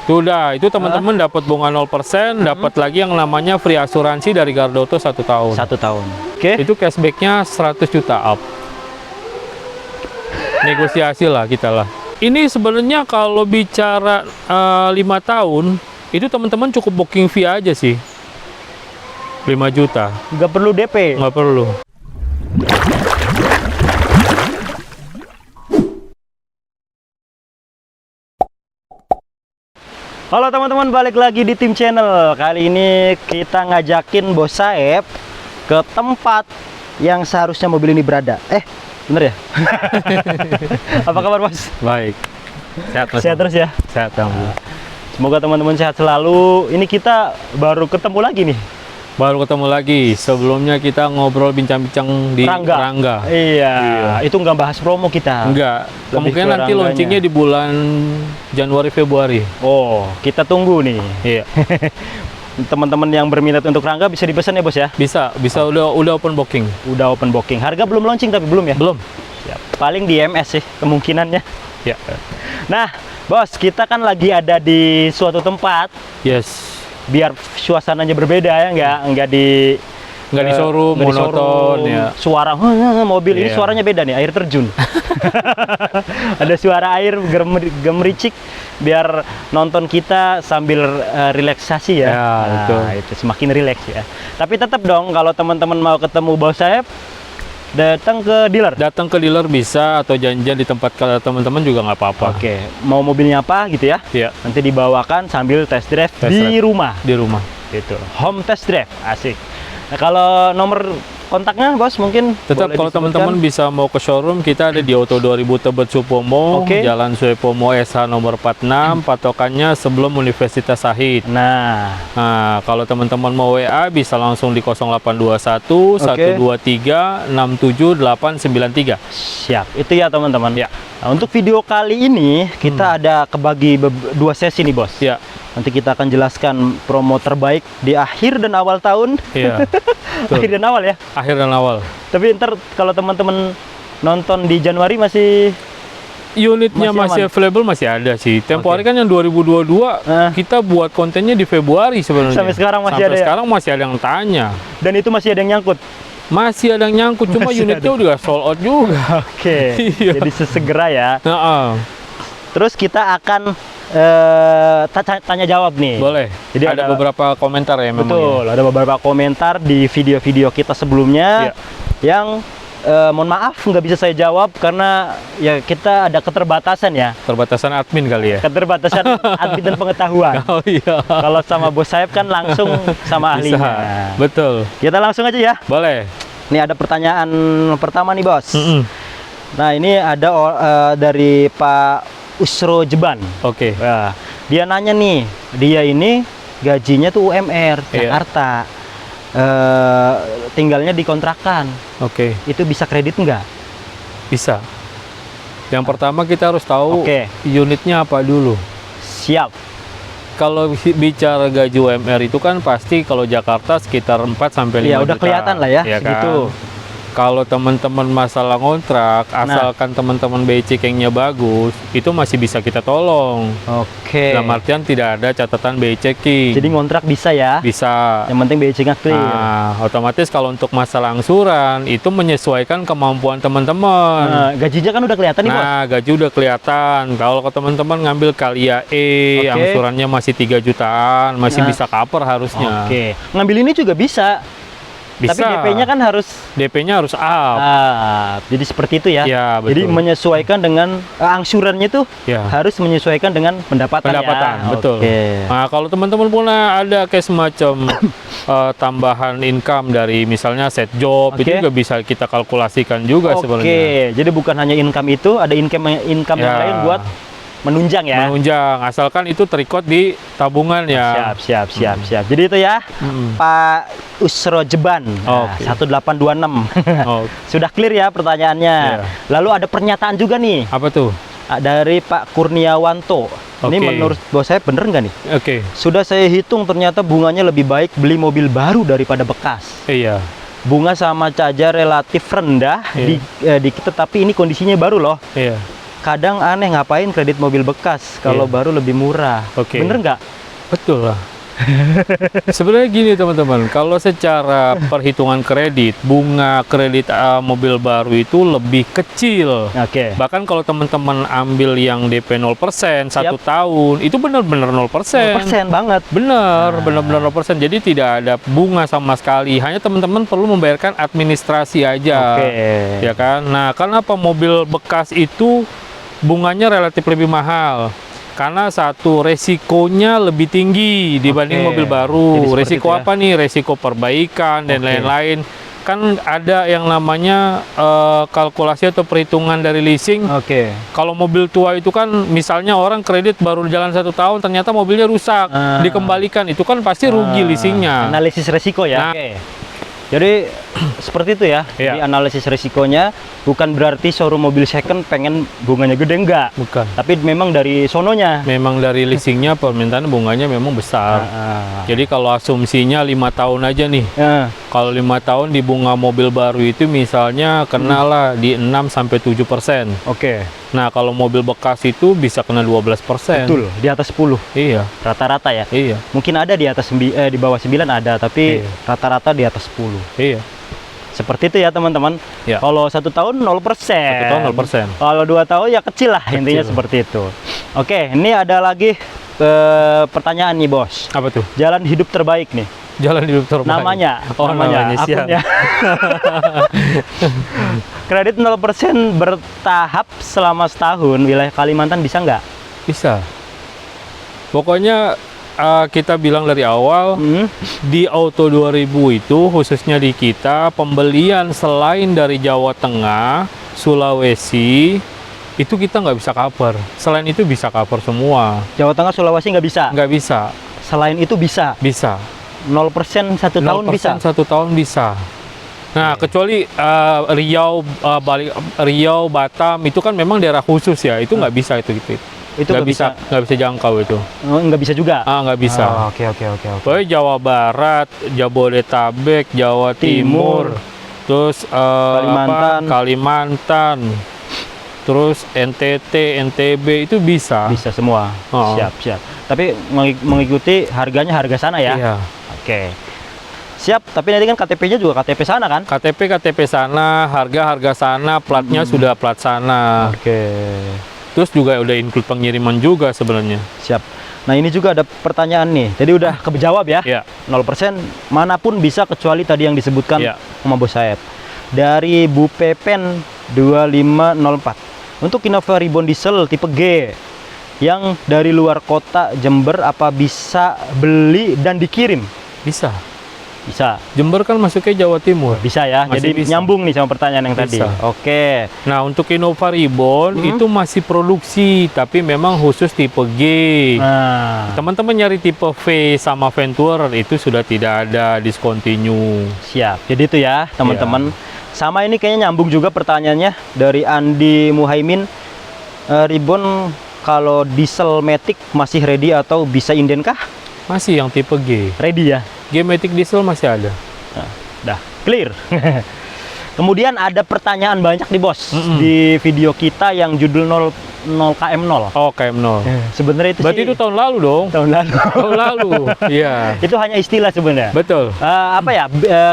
Sudah, itu teman-teman dapat bunga 0%, dapat lagi yang namanya free asuransi dari Gardoto 1 tahun. 1 tahun. Oke. Itu cashbacknya 100 juta up. Negosiasi lah kita lah. Ini sebenarnya kalau bicara 5 tahun, itu teman-teman cukup booking fee aja sih. 5 juta. Nggak perlu DP. Nggak perlu. Halo teman-teman, balik lagi di Tim Channel. Kali ini kita ngajakin Bos Saeb ke tempat yang seharusnya mobil ini berada. Bener ya? Apa kabar Bos? Baik. Sehat terus ya? Sehat, alhamdulillah. Semoga teman-teman sehat selalu. Ini kita baru ketemu lagi nih. Baru ketemu lagi. Sebelumnya kita ngobrol bincang-bincang di Rangga. Iya. Itu nggak bahas promo kita. Enggak. Kemungkinan nanti launchingnya di bulan Januari Februari. Oh, kita tunggu nih. Iya. Teman-teman yang berminat untuk Rangga bisa dipesan ya Bos ya? Bisa udah open booking. Udah open booking. Harga belum launching tapi belum ya? Belum. Siap. Paling di MS sih kemungkinannya. Ya. Nah, Bos, kita kan lagi ada di suatu tempat. Yes. Biar suasananya berbeda ya, nggak di showroom, monoton ya. Suara mobil ini suaranya beda nih, air terjun. Ada suara air gemericik biar nonton kita sambil relaksasi ya. Nah, itu semakin rileks ya. Tapi tetap dong kalau teman-teman mau ketemu Bos Saeb, datang ke dealer. Datang ke dealer bisa, atau janjian di tempat teman-teman juga nggak apa-apa. Oke, mau mobilnya apa gitu ya? Iya. Nanti dibawakan sambil test drive di rumah. Di rumah. Itu home test drive, asik. Nah, kalau nomor kontaknya Bos mungkin tetap kalau teman-teman bisa mau ke showroom, kita ada di Auto 2000 Tebet Supomo, Jalan Suepomo SH nomor 46, patokannya sebelum Universitas Syahid. Nah, kalau teman-teman mau WA bisa langsung di 0821 123 67893. Siap, itu ya teman-teman. Ya. Nah, untuk video kali ini kita ada kebagi 2 sesi nih Bos. Ya. Nanti kita akan jelaskan promo terbaik di akhir dan awal tahun. Iya. Akhir dan awal ya. Akhir dan awal. Tapi ntar kalau teman-teman nonton di Januari masih unitnya masih available, masih ada sih. Tempo hari kan yang 2022 kita buat kontennya di Februari sebenarnya. Sampai sekarang masih ada. Sekarang masih ada yang tanya. Dan itu masih ada yang nyangkut. Masih ada yang nyangkut, cuma unitnya udah sold out juga. Oke. Jadi sesegera ya. Terus kita akan tanya jawab nih. Boleh. Jadi ada beberapa komentar ya memang. Betul, ada beberapa komentar di video-video kita sebelumnya yang mohon maaf nggak bisa saya jawab karena ya kita ada keterbatasan ya. Keterbatasan admin kali ya. Keterbatasan admin dan pengetahuan. Oh iya. Kalau sama Bos Saeb kan langsung sama ahlinya. Betul. Kita langsung aja ya. Boleh. Ini ada pertanyaan pertama nih Bos. Nah ini ada dari Pak Usro Jeban. Oke. Nah, dia nanya nih, dia ini gajinya tuh UMR Jakarta, tinggalnya di kontrakan. Oke. Itu bisa kredit nggak? Bisa. Yang pertama kita harus tahu unitnya apa dulu. Siap. Kalau bicara gaji UMR itu kan pasti kalau Jakarta sekitar 4 sampai 5 juta. Ya udah kelihatan lah ya, gitu. Kalau teman-teman masalah kontrak, asalkan teman-teman BI checkingnya bagus, itu masih bisa kita tolong. Oke. Dalam artian tidak ada catatan BI checking. Jadi ngontrak bisa ya? Bisa. Yang penting BI checkingnya clear. Nah, otomatis kalau untuk masalah angsuran, itu menyesuaikan kemampuan teman-teman. Nah, gajinya kan udah kelihatan nih Bos. Nah, gaji udah kelihatan. Kalau teman-teman ngambil Kalia E, angsurannya masih 3 jutaan, masih bisa cover harusnya. Oke. Ngambil ini juga bisa. Bisa. Tapi DP-nya kan harus up. Jadi seperti itu ya. Ya, betul. Jadi menyesuaikan dengan angsurannya tuh harus menyesuaikan dengan pendapatan. Betul. Nah, kalau teman-teman punya ada kayak semacam tambahan income dari misalnya set job, itu juga bisa kita kalkulasikan juga sebenarnya. Jadi bukan hanya income itu, ada income yang lain buat menunjang ya. Menunjang, asalkan itu terikot di tabungan ya. Siap. Jadi itu ya, Pak Usro Jeban, 1826. Sudah clear ya pertanyaannya. Lalu ada pernyataan juga nih. Apa tuh? Dari Pak Kurniawanto. Ini menurut Bos saya bener nggak nih? Sudah saya hitung ternyata bunganya lebih baik beli mobil baru daripada bekas. Iya. Bunga sama caja relatif rendah di kita, tapi ini kondisinya baru loh. Iya. kadang aneh ngapain kredit mobil bekas kalau baru lebih murah. Bener nggak? Betul lah. Sebenarnya gini teman-teman, kalau secara perhitungan kredit, bunga kredit mobil baru itu lebih kecil. Bahkan kalau teman-teman ambil yang DP 0% 1 tahun, itu benar-benar 0%. 0% banget. Benar-benar 0%. Jadi tidak ada bunga sama sekali. Hanya teman-teman perlu membayarkan administrasi aja. Ya kan? Nah, kenapa mobil bekas itu bunganya relatif lebih mahal? Karena satu, resikonya lebih tinggi dibanding mobil baru. Resiko apa nih? Resiko perbaikan dan lain-lain. Kan ada yang namanya kalkulasi atau perhitungan dari leasing. Kalau mobil tua itu kan, misalnya orang kredit baru jalan 1 tahun, ternyata mobilnya rusak, dikembalikan. Itu kan pasti rugi leasingnya. Analisis resiko ya. Jadi seperti itu ya. Jadi analisis risikonya bukan berarti showroom mobil second pengen bunganya gede, enggak. Bukan. Tapi memang dari sononya. Memang dari leasingnya permintaan bunganya memang besar. Jadi kalau asumsinya 5 tahun aja nih. Kalau 5 tahun di bunga mobil baru itu misalnya kenalah di 6-7%. Nah, kalau mobil bekas itu bisa kena 12%. Betul, di atas 10. Iya. Rata-rata ya. Iya. Mungkin ada di atas di bawah 9 ada, tapi rata-rata di atas 10. Iya. Seperti itu ya teman-teman. Kalau 1 tahun 0%. 1 tahun 0%. Kalau 2 tahun ya kecil lah, intinya seperti itu. Ini ada lagi pertanyaan nih bos. Apa tuh? Jalan hidup terbaik nih. Jalan hidup terbaik. Namanya siap. Kredit 0% bertahap selama setahun, wilayah Kalimantan bisa nggak? Bisa. Pokoknya kita bilang dari awal, di Auto 2000 itu khususnya di kita, pembelian selain dari Jawa Tengah, Sulawesi, itu kita nggak bisa cover. Selain itu bisa cover semua. Jawa Tengah, Sulawesi nggak bisa? Nggak bisa. Selain itu bisa? Bisa. 0% 1 tahun bisa? 1 tahun bisa. Nah, kecuali Riau, Batam, itu kan memang daerah khusus ya, itu nggak bisa itu nggak bisa jangkau itu. Nggak bisa juga? Nggak bisa. Oke. Pokoknya Jawa Barat, Jabodetabek, Jawa Timur, terus Kalimantan, terus NTT, NTB itu bisa. Bisa semua. Siap. Tapi mengikuti harganya harga sana ya? Iya. Siap, tapi nanti kan KTP-nya juga KTP sana kan? KTP sana, harga sana, platnya sudah plat sana. Terus juga udah include pengiriman juga sebenarnya. Siap. Nah, ini juga ada pertanyaan nih. Jadi udah kejawab ya? 0% manapun bisa kecuali tadi yang disebutkan sama Bos Saeb. Dari Bu Pepen 2504. Untuk Innova Reborn diesel tipe G yang dari luar kota Jember, apa bisa beli dan dikirim? Bisa. Bisa. Jember kan masuknya Jawa Timur. Bisa ya. Masih jadi bisa. Nyambung nih sama pertanyaan yang tadi. Nah, untuk Innova Reborn itu masih produksi, tapi memang khusus tipe G. Teman-teman nyari tipe V sama Venturer itu sudah tidak ada, discontinue. Siap. Jadi itu ya teman-teman. Sama ini kayaknya nyambung juga pertanyaannya dari Andi Muhaimin. Reborn kalau diesel matic masih ready atau bisa inden kah? Masih yang tipe G. Ready ya? G-Matic diesel masih ada. Nah, dah clear. Kemudian ada pertanyaan banyak nih bos di video kita yang judul 0 KM0. Oh, KM0. Sebenarnya itu berarti itu tahun lalu dong. Tahun lalu. Iya. Itu hanya istilah sebenarnya. Betul. Apa ya?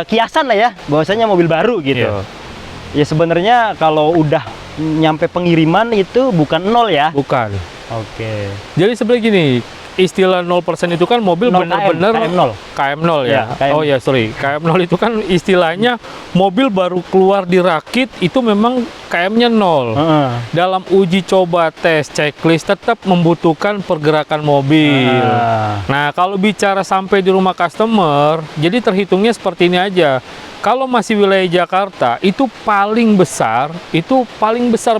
Kiasan lah ya. Bahwasanya mobil baru gitu. Ya sebenarnya kalau udah nyampe pengiriman itu bukan 0 ya? Bukan. Jadi sebenarnya gini, istilah 0% itu kan mobil benar-benar KM0 ya. Oh ya, sorry. KM0 itu kan istilahnya mobil baru keluar dirakit itu memang KM-nya 0. Dalam uji coba tes checklist tetap membutuhkan pergerakan mobil. Nah, kalau bicara sampai di rumah customer, jadi terhitungnya seperti ini aja. Kalau masih wilayah Jakarta, itu paling besar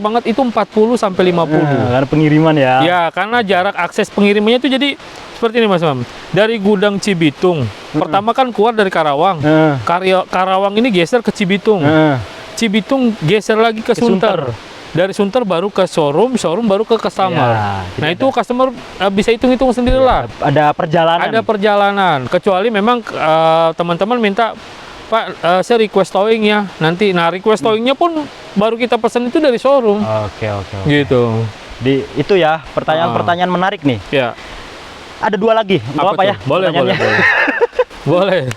banget itu 40 sampai 50. Karena pengiriman ya. Ya, karena jarak akses pengirimannya itu jadi seperti ini Mas Mam. Dari gudang Cibitung, pertama kan keluar dari Karawang. Karawang ini geser ke Cibitung. Cibitung geser lagi ke Sunter. Dari Sunter baru ke showroom baru ke customer. Nah, itu customer bisa hitung-hitung sendirilah. Ada perjalanan. Kecuali memang teman-teman minta Pak, saya request towing ya nanti. Nah, request towingnya pun baru kita pesan itu dari showroom. Oke. Gitu. Itu ya pertanyaan-pertanyaan menarik nih. Ya. Ada 2 lagi, nggak apa ya? Boleh. Boleh.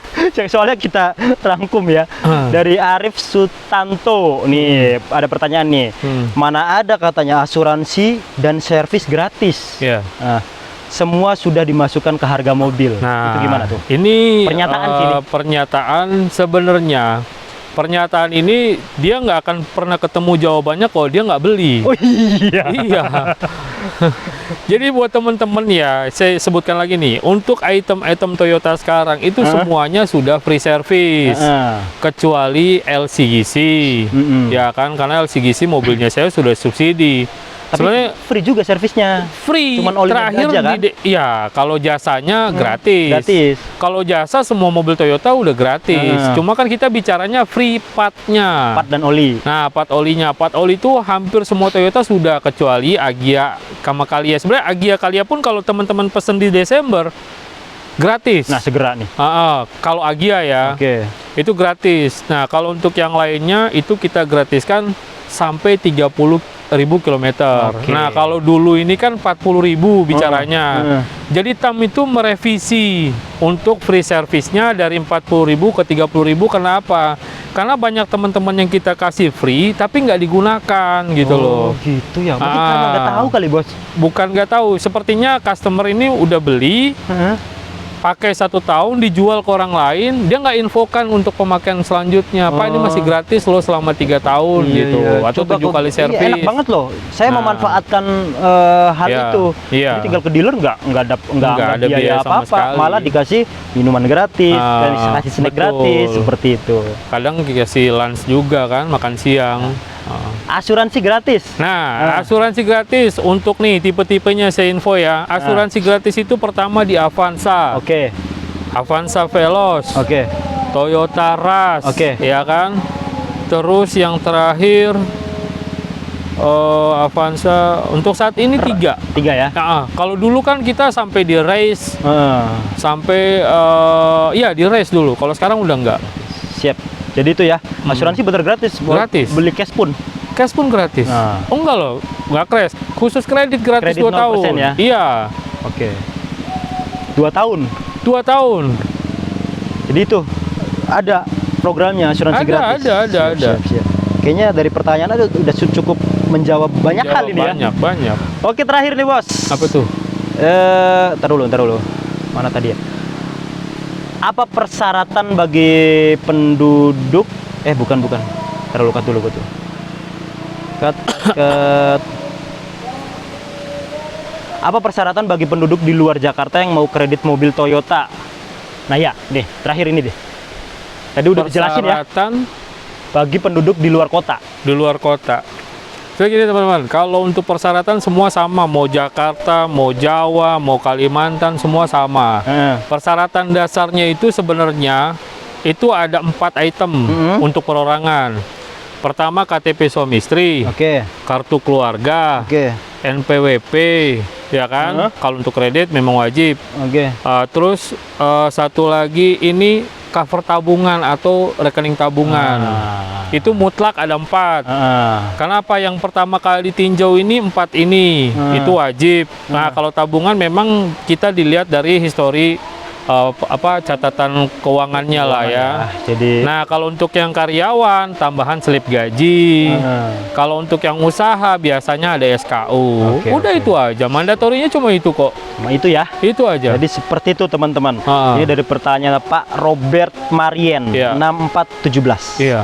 Soalnya kita rangkum ya. Dari Arif Sutanto nih, ada pertanyaan nih. Mana ada katanya asuransi dan servis gratis? Ya. Nah, semua sudah dimasukkan ke harga mobil. Nah, itu gimana tuh? Ini Pernyataan sini. Pernyataan sebenarnya. Pernyataan ini dia nggak akan pernah ketemu jawabannya kalau dia nggak beli. Oh iya. Iya. Jadi buat teman-teman ya, saya sebutkan lagi nih, untuk item-item Toyota sekarang itu semuanya sudah free service, kecuali LCGC, ya kan? Karena LCGC mobilnya saya sudah subsidi. Tapi sebenarnya free juga servisnya. Free. Cuman oli Terakhir aja kan? ya kalau jasanya gratis. Kalau jasa semua mobil Toyota udah gratis. Cuma kan kita bicaranya free partnya. Part dan oli. Nah, part olinya. Part oli itu hampir semua Toyota sudah, kecuali Agya sama Calya. Sebenarnya Agya Calya pun kalau teman-teman pesen di Desember gratis. Nah, segera nih. Kalau Agya ya. Itu gratis. Nah, kalau untuk yang lainnya itu kita gratiskan sampai 30.000 kilometer. Nah, kalau dulu ini kan 40.000 bicaranya. Jadi TAM itu merevisi untuk free service-nya dari 40.000 ke 30.000. Kenapa? Karena banyak teman-teman yang kita kasih free tapi nggak digunakan gitu loh. Gitu ya. Mungkin karena nggak tahu kali, Bos. Bukan nggak tahu. Sepertinya customer ini udah beli, pakai 1 tahun, dijual ke orang lain, dia nggak infokan untuk pemakaian selanjutnya. Pak, ini masih gratis loh selama 3 tahun gitu, atau 7 kali servis. Enak banget loh. Saya memanfaatkan hal itu. Jadi tinggal ke dealer nggak ada biaya apa-apa, malah dikasih minuman gratis, kasih snack gratis, seperti itu. Kadang dikasih lunch juga kan, makan siang. Asuransi gratis. Nah, asuransi gratis untuk nih tipe-tipenya saya info ya. Asuransi gratis itu pertama di Avanza. Avanza Veloz. Toyota Rush. Ya kan? Terus yang terakhir Avanza untuk saat ini 3 ya. Nah, kalau dulu kan kita sampai di race, sampai ya di race dulu. Kalau sekarang udah enggak. Siap. Jadi itu ya, asuransi bener gratis. Gratis. Beli cash pun. Cash pun gratis. Oh enggak loh, enggak cash. Khusus kredit gratis 2 tahun. Ya? Iya. 2 tahun. 2 tahun. Jadi itu ada programnya asuransi gratis. Ada. Siap. Kayaknya dari pertanyaan aja udah cukup menjawab banyak hal ini ya. Banyak. Oke, terakhir nih, Bos. Apa tuh? Ntar dulu. Mana tadi ya? Apa persyaratan bagi penduduk? Bukan. Terlalu cut dulu. Apa persyaratan bagi penduduk di luar Jakarta yang mau kredit mobil Toyota? Nah ya, nih terakhir ini deh. Tadi udah dijelasin ya. Persyaratan bagi penduduk di luar kota. Di luar kota. Jadi gini teman-teman, kalau untuk persyaratan semua sama, mau Jakarta, mau Jawa, mau Kalimantan, semua sama. Persyaratan dasarnya itu sebenarnya itu ada 4 item untuk perorangan. Pertama KTP suami istri, kartu keluarga, NPWP, ya kan? Kalau untuk kredit memang wajib. Terus satu lagi ini cover tabungan atau rekening tabungan. Itu mutlak ada 4. Kenapa? Yang pertama kali ditinjau ini 4 ini, itu wajib. Nah, kalau tabungan memang kita dilihat dari histori catatan keuangannya lah ya. Jadi, nah kalau untuk yang karyawan tambahan slip gaji. Kalau untuk yang usaha biasanya ada SKU. Udah itu aja. Mandatorinya cuma itu kok. Itu ya. Itu aja. Jadi seperti itu teman-teman. Ini dari pertanyaan Pak Robert Marien 6417. Iya.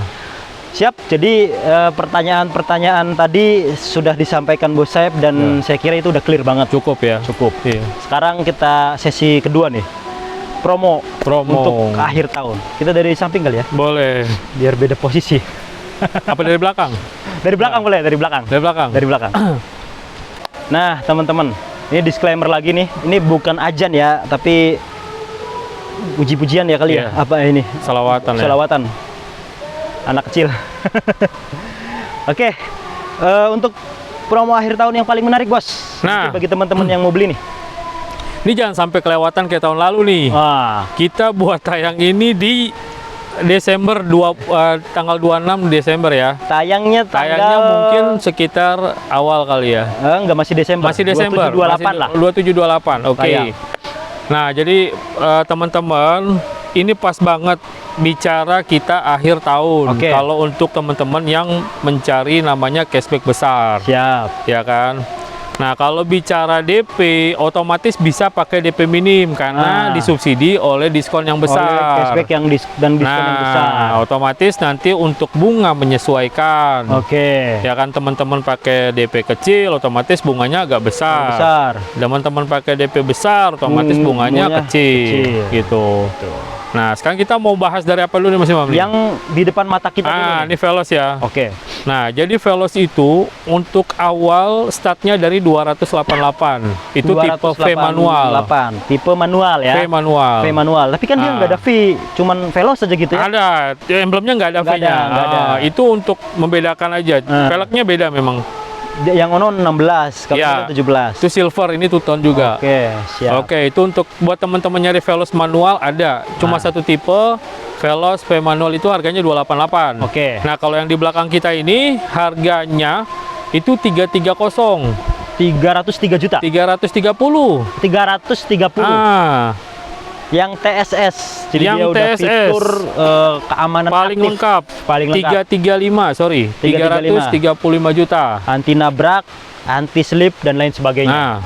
Siap. Jadi pertanyaan-pertanyaan tadi sudah disampaikan Bos Saeb dan saya kira itu udah clear banget. Cukup ya. Cukup. Iya. Sekarang kita sesi kedua nih. Promo untuk akhir tahun. Kita dari samping kali ya? Boleh. Biar beda posisi. Apa dari belakang? Dari belakang boleh, dari belakang. Dari belakang. Nah, teman-teman, ini disclaimer lagi nih. Ini bukan ajan ya, tapi puji-pujian ya kali ya. Apa ini? Salawatan. Salawatan. Anak kecil. Oke. Untuk promo akhir tahun yang paling menarik, Bos. Nah, bagi teman-teman yang mau beli nih. Ini jangan sampai kelewatan kayak tahun lalu nih. Kita buat tayang ini di Desember tanggal 26 Desember ya. Tayangnya mungkin sekitar awal kali ya. Enggak, masih Desember. Masih Desember. 27-28 lah. 27-28. Oke. Nah, jadi teman-teman, ini pas banget bicara kita akhir tahun. Kalau untuk teman-teman yang mencari namanya cashback besar. Siap. Ya kan? Nah, kalau bicara DP, otomatis bisa pakai DP minim karena disubsidi oleh diskon yang besar. Oleh cashback yang diskon yang besar. Otomatis nanti untuk bunga menyesuaikan. Ya kan, teman-teman pakai DP kecil, otomatis bunganya agak besar. Teman-teman pakai DP besar, otomatis bunganya kecil. Gitu. Nah, sekarang kita mau bahas dari apa dulu nih Mas Imam? Yang di depan mata kita dulu. Ini Veloz ya. Nah, jadi Veloz itu untuk awal startnya dari 288. Itu tipe V manual. Tipe manual ya. V manual. Tapi kan dia nggak ada V, cuman Veloz saja gitu ya. Ada, emblemnya nggak ada V-nya. Itu untuk membedakan aja. Velgnya beda memang. Yang ono 16, kalau 17. Itu silver, ini two tone juga. Siap. Itu untuk buat teman-teman nyari Veloz manual ada. Cuma satu tipe, Veloz V manual itu harganya 288. Nah, kalau yang di belakang kita ini harganya itu 330. 303 juta. 330. Yang TSS, jadi yang dia udah TSS fitur keamanan paling aktif. lengkap. 335 juta. Anti nabrak, anti slip dan lain sebagainya.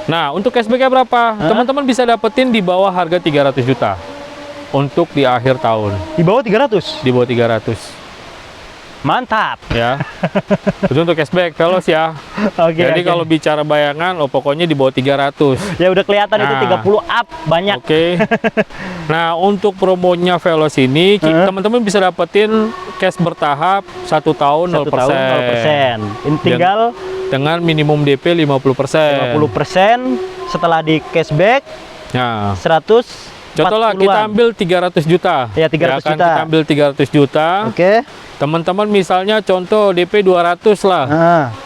Nah, untuk cashbacknya berapa? Teman-teman bisa dapetin di bawah harga 300 juta untuk di akhir tahun. Di bawah 300? Di bawah 300. Mantap ya. Itu untuk cashback Veloz ya. Jadi kalau bicara bayangan, pokoknya di bawah 300. Ya udah kelihatan itu 30 up banyak. Nah, untuk promonya Veloz ini teman-teman bisa dapetin cash bertahap 1 tahun 0%. Ini tinggal dengan minimum DP 50%. 50% setelah di cashback. 100. Contohlah kita ambil 300 juta. Ya, 300 juta. Kita ambil 300 juta. Teman-teman misalnya contoh DP 200 lah.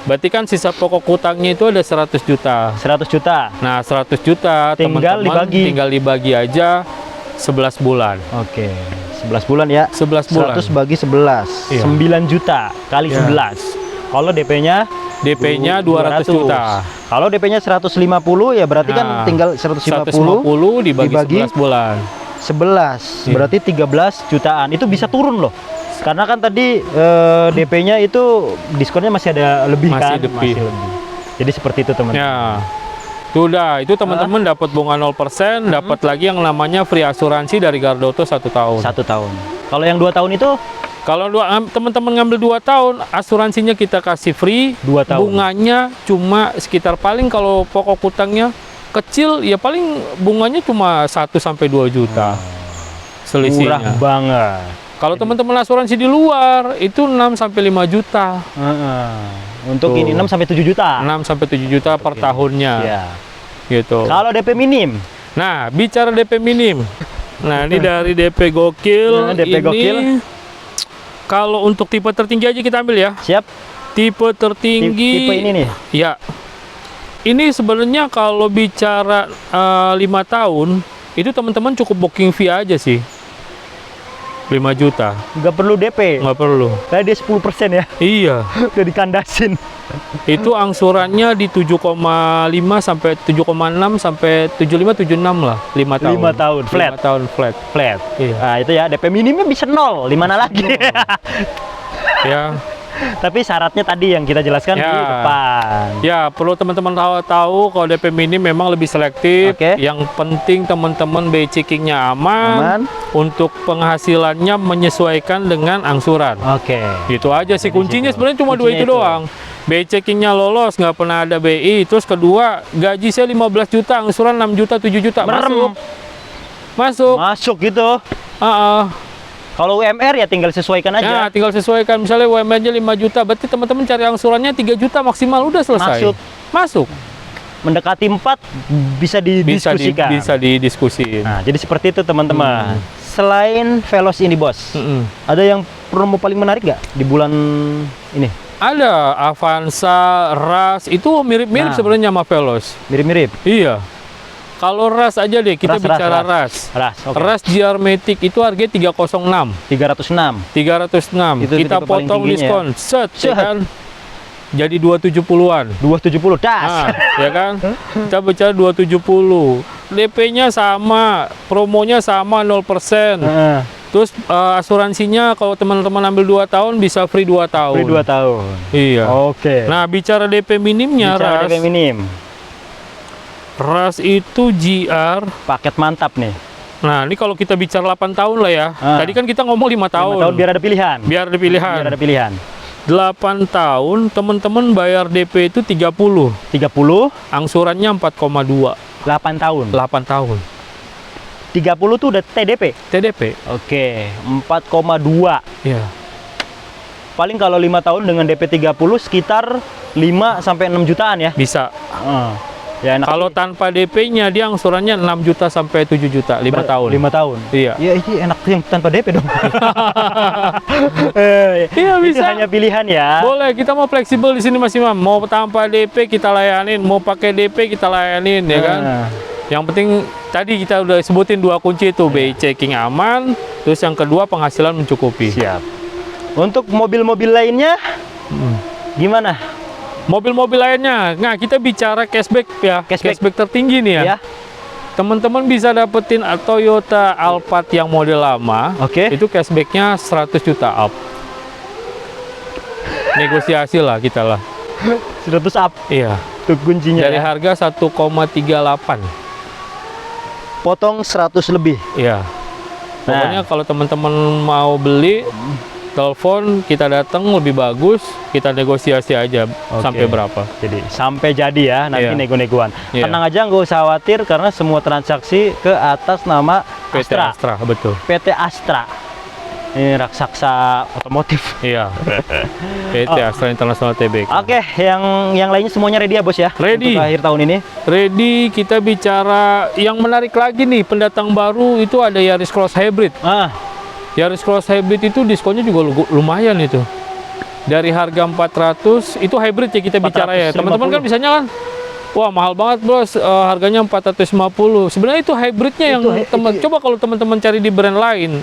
Berarti kan sisa pokok utangnya itu ada 100 juta. 100 juta. Nah, 100 juta teman-teman tinggal dibagi aja 11 bulan. 11 bulan ya. 11 bulan. 100 bagi 11. 9 juta kali 11. Kalau DP-nya 200 juta. Kalau DP-nya 150 ya berarti kan tinggal 150 dibagi 11 bulan. 11 berarti 13 jutaan. Itu bisa turun loh. Karena kan tadi DP-nya itu diskonnya masih ada lebih masih kan? Masih lebih. Jadi seperti itu teman-teman. Sudah, itu teman-teman dapat bunga 0%, dapat lagi yang namanya free asuransi dari Gardoto 1 tahun. 1 tahun. Kalau yang 2 tahun itu? Kalau teman-teman ngambil 2 tahun, asuransinya kita kasih free, 2 tahun. Bunganya cuma sekitar paling kalau pokok utangnya kecil, ya paling bunganya cuma 1 sampai 2 juta. Selisihnya. Murah banget. Kalau teman-teman asuransi di luar itu 6 sampai 5 juta. Untuk ini 6 sampai 7 juta. 6 sampai 7 juta per tahunnya. Gitu. Kalau DP minim. Nah, bicara DP minim. Nah, ini dari DP gokil. Gokil. Kalau untuk tipe tertinggi aja kita ambil ya. Siap. Tipe tertinggi. Tipe ini nih. Ya. Ini sebenarnya kalau bicara 5 tahun, itu teman-teman cukup booking fee aja sih. 5 juta. Nggak perlu DP. Nggak perlu. Kayak dia 10% ya. Iya. Udah dikandasin. Itu angsurannya di 7,5 sampai 7,6 sampai 75 76 lah. 5 tahun. 5 tahun flat. 5 tahun flat. Iya. Nah, itu ya DP minimnya bisa 0. Di mana lagi? Ya. Tapi syaratnya tadi yang kita jelaskan di depan. Ya, perlu teman-teman tahu kalau DP minim memang lebih selektif. Yang penting teman-teman BI checkingnya aman. Untuk penghasilannya menyesuaikan dengan angsuran. Gitu aja sih kuncinya sebenarnya cuma 2 itu doang. BI checkingnya lolos, nggak pernah ada BI. Terus kedua, gaji saya 15 juta, angsuran 6 juta, 7 juta. Masuk gitu. Kalau UMR ya tinggal sesuaikan aja. Nah, tinggal sesuaikan. Misalnya UMR-nya 5 juta, berarti teman-teman cari angsurannya 3 juta maksimal, udah selesai. Masuk. Mendekati 4 bisa didiskusikan. Bisa didiskusiin. Nah, jadi seperti itu teman-teman. Selain Veloz ini, Bos. Ada yang promo paling menarik nggak di bulan ini? Ada. Avanza, RAS, itu mirip-mirip sebenarnya sama Veloz. Mirip-mirip? Iya. Kalau ras aja deh, kita bicara ras. Okay. Ras GR Matic itu harganya 306. 306. Itu kita potong diskon. Ya? Set, ya kan? Jadi 270-an. 270 das. Ya kan? Kita bicara 270. DP-nya sama, promonya sama 0%. Terus asuransinya kalau teman-teman ambil 2 tahun bisa free 2 tahun. Free 2 tahun. Iya. Oke. Nah, bicara DP minimnya, bicara DP minim. Ras itu GR paket mantap nih. Nah, ini kalau kita bicara 8 tahun lah ya. Tadi kan kita ngomong 5 tahun. 5 tahun biar ada pilihan. Biar ada pilihan. 8 tahun teman-teman bayar DP itu 30. Angsurannya 4,2. 8 tahun. 8 tahun. 30 tuh udah TDP. Oke, 4,2. Iya. Paling kalau 5 tahun dengan DP 30 sekitar 5 sampai 6 jutaan ya. Bisa. Ya, kalau tanpa DP-nya dia angsurannya 6 juta sampai 7 juta 5 tahun. 5 tahun. Iya. Ya ini enak yang tanpa DP dong. Iya bisa. Itu hanya pilihan ya. Boleh, kita mau fleksibel di sini Mas Imam. Mau tanpa DP kita layanin, mau pakai DP kita layanin ya kan. Yang penting tadi kita udah sebutin 2 kunci itu, BI checking aman, terus yang kedua penghasilan mencukupi. Siap. Untuk mobil-mobil lainnya gimana? Mobil-mobil lainnya, nah kita bicara cashback ya, cashback tertinggi nih ya. Teman-teman bisa dapetin Toyota Alphard yang model lama, itu cashbacknya 100 juta up. Negosiasi lah kita lah. 100 up? Iya. Itu kuncinya. Dari harga 1,38. Potong 100 lebih. Iya. Pokoknya kalau teman-teman mau beli, telepon, kita datang lebih bagus, kita negosiasi aja sampai berapa. Jadi sampai jadi ya, nanti nego-negoan. Tenang aja, nggak usah khawatir karena semua transaksi ke atas nama PT Astra, betul. PT Astra. Ini raksasa otomotif. Iya. PT Astra International Tbk. Oke, yang lainnya semuanya ready ya bos ya? Ready. Untuk akhir tahun ini. Ready. Kita bicara yang menarik lagi nih, pendatang baru itu ada Yaris Cross Hybrid. Yaris Cross Hybrid itu diskonnya juga lumayan itu. Dari harga 400, itu hybrid ya kita bicara ya. Teman-teman kan bisanya kan, wah mahal banget bos, harganya 450. Sebenarnya itu hybridnya yang coba kalau teman-teman cari di brand lain,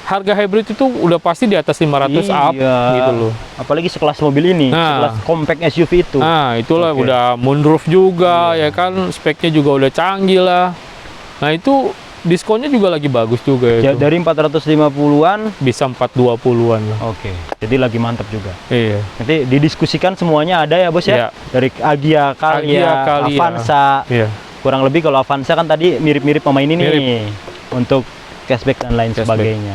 harga hybrid itu udah pasti di atas 500 up gitu loh. Apalagi sekelas mobil ini, sekelas compact SUV itu. Nah itulah udah moonroof juga ya kan, speknya juga udah canggih lah. Nah itu diskonnya juga lagi bagus juga ya. Dari 450-an bisa 420-an lah. Oke. Jadi lagi mantap juga. Iya. Nanti didiskusikan semuanya ada ya bos ya. Iya. Dari Agya, Kalia, Avanza. Iya. Kurang lebih kalau Avanza kan tadi mirip-mirip pemain ini nih. Untuk cashback dan lain sebagainya.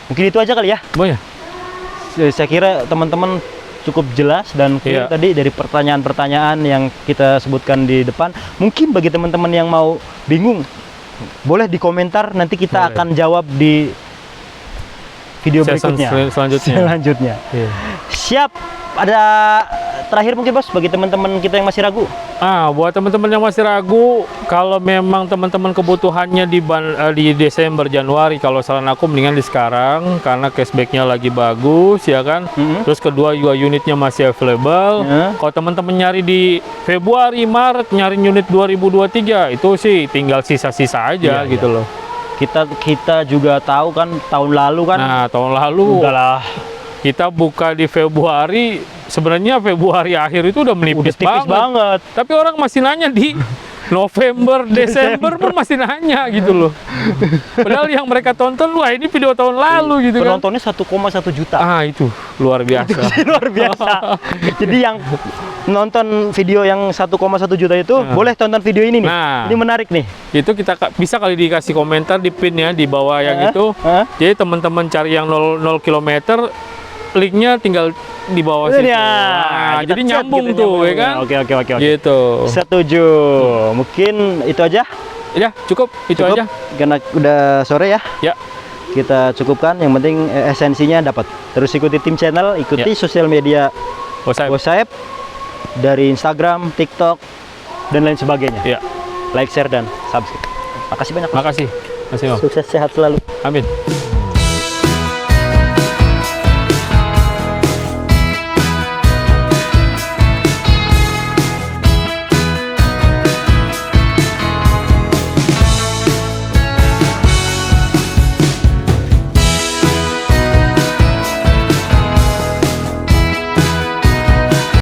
Mungkin itu aja kali ya. Boleh. Saya kira teman-teman cukup jelas dan clear tadi dari pertanyaan-pertanyaan yang kita sebutkan di depan. Mungkin bagi teman-teman yang mau bingung, boleh di komentar, nanti kita akan jawab di video berikutnya. Selanjutnya. Siap. Ada terakhir mungkin bos bagi teman-teman kita yang masih ragu. Buat teman-teman yang masih ragu, kalau memang teman-teman kebutuhannya di Desember Januari, kalau saran aku mendingan di sekarang karena cashbacknya lagi bagus ya kan. Terus kedua juga unitnya masih available. Kalau teman-teman nyari di Februari Maret nyari unit 2023 itu sih tinggal sisa-sisa aja gitu loh. Kita juga tahu kan tahun lalu kan. Nah tahun lalu udahlah. Kita buka di Februari, sebenarnya Februari akhir itu udah menipis banget. Tapi orang masih nanya di November, Desember pun masih nanya gitu loh. Padahal yang mereka tonton, wah ini video tahun lalu gitu kan. Penontonnya 1,1 juta. Itu luar biasa. Luar biasa. Jadi yang nonton video yang 1,1 juta itu boleh tonton video ini nih. Ini menarik nih. Itu kita bisa kali dikasih komentar di pin ya di bawah yang itu. Jadi teman-teman cari yang 0 km, linknya tinggal di bawah situ. Jadi nyambung tuh ya kan. Oke. Gitu. Setuju. Mungkin itu aja. Ya cukup. Itu aja. Karena udah sore ya. Ya. Kita cukupkan. Yang penting esensinya dapat. Terus ikuti tim channel, ikuti sosial media Bosaep dari Instagram, TikTok dan lain sebagainya. Ya. Like, share dan subscribe. Makasih banyak. Makasih. Sukses sehat selalu. Amin.